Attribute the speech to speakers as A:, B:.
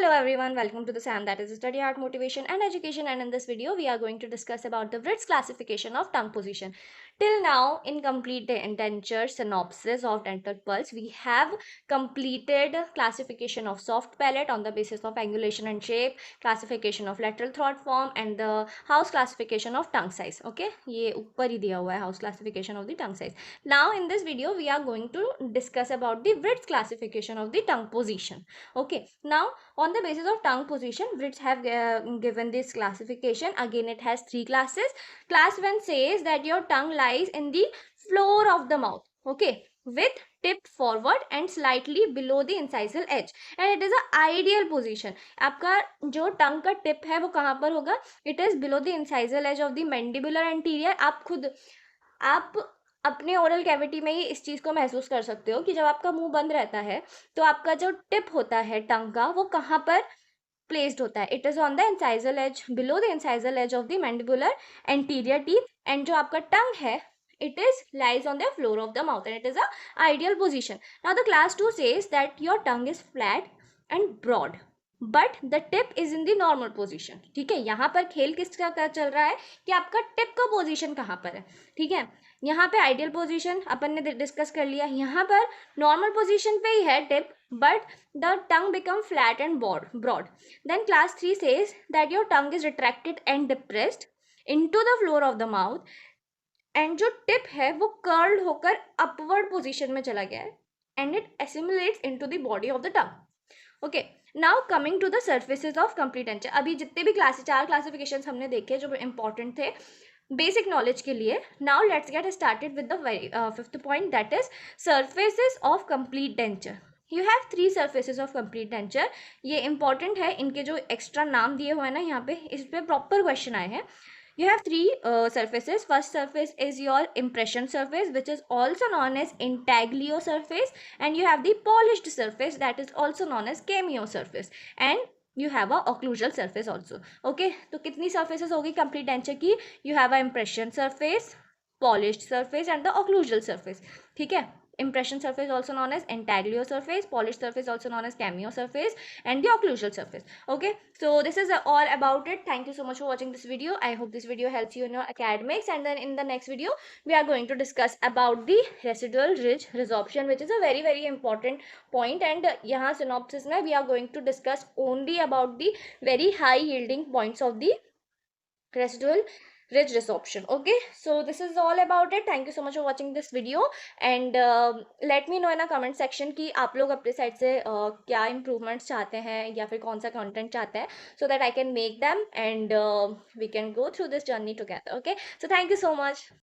A: Hello everyone, welcome to the SAM, that is Study Art Motivation and Education, and in this video we are going to discuss about the Wright's classification of tongue position. Till now, in complete denture synopsis of dental pulse, we have completed classification of soft palate on the basis of angulation and shape, classification of lateral throat form, and the house classification of tongue size. Okay, ये ऊपर ही दिया हुआ है house classification of the tongue size. Now in this video we are going to discuss about the Wright's classification of the tongue position. Okay, now on the basis of tongue position, Wright's have given this classification. Again, it has three classes. Class 1 says that your tongue lies in the floor of the mouth, okay, with tip forward and slightly below the incisal edge, and it is a ideal position. आपका जो टंग का tip है वो कहाँ पर होगा? It is below the incisal edge of the mandibular anterior. आप अपने ओरल कैविटी में ही इस चीज़ को महसूस कर सकते हो कि जब आपका मुंह बंद रहता है तो आपका जो टिप होता है टंग का वो कहाँ पर प्लेस्ड होता है. It is on the incisal edge, below the incisal edge of the mandibular anterior teeth, and जो आपका टंग है it is lies on the floor of the mouth and it is a ideal position. Now the class 2 says that your tongue is flat and broad but the tip is in the normal position. ठीक है, यहाँ पर खेल किसका चल रहा है कि आपका टिप का पोजीशन कहाँ पर है. ठीक है, यहाँ पे आइडियल पोजीशन अपन ने डिस्कस कर लिया. यहाँ पर नॉर्मल पोजीशन पे ही है tip but the tongue become flat and broad. Then class 3 says that your tongue is retracted and depressed into the floor of the mouth and जो टिप है वो कर्ल्ड होकर अपवर्ड पोजीशन में चला गया है and it assimilates into the body of the tongue. Okay, now coming to the surfaces of complete denture. अभी जितने भी चार क्लासिफिकेशंस हमने देखे जो इंपॉर्टेंट थे बेसिक नॉलेज के लिए. Now let's get started with the fifth point, that is surfaces of complete denture. You have three surfaces of complete denture. ये इंपॉर्टेंट है, इनके जो एक्स्ट्रा नाम दिए हुए हैं ना यहाँ पे, इस पर प्रॉपर क्वेश्चन आए हैं. You have three surfaces. First surface is your impression surface, which is also known as intaglio surface, and you have the polished surface that is also known as cameo surface, and you have a occlusal surface also. Okay, तो कितनी surfaces होगी complete denture की? You have a impression surface, polished surface and the occlusal surface. ठीक है, impression surface also known as intaglio surface, polished surface also known as cameo surface, and the occlusal surface. Okay, so this is all about it. Thank you so much for watching this video. I hope this video helps you in your academics, and then in the next video we are going to discuss about the residual ridge resorption, which is a very important point. And यहाँ synopsis में we are going to discuss only about the very high yielding points of the residual ridge resorption. Okay, so this is all about it. Thank you so much for watching this video, and let me know in a comment section कि आप लोग अपने side से क्या improvements चाहते हैं या फिर कौन सा content चाहते हैं, so that I can make them and we can go through this journey together. Okay, so thank you so much.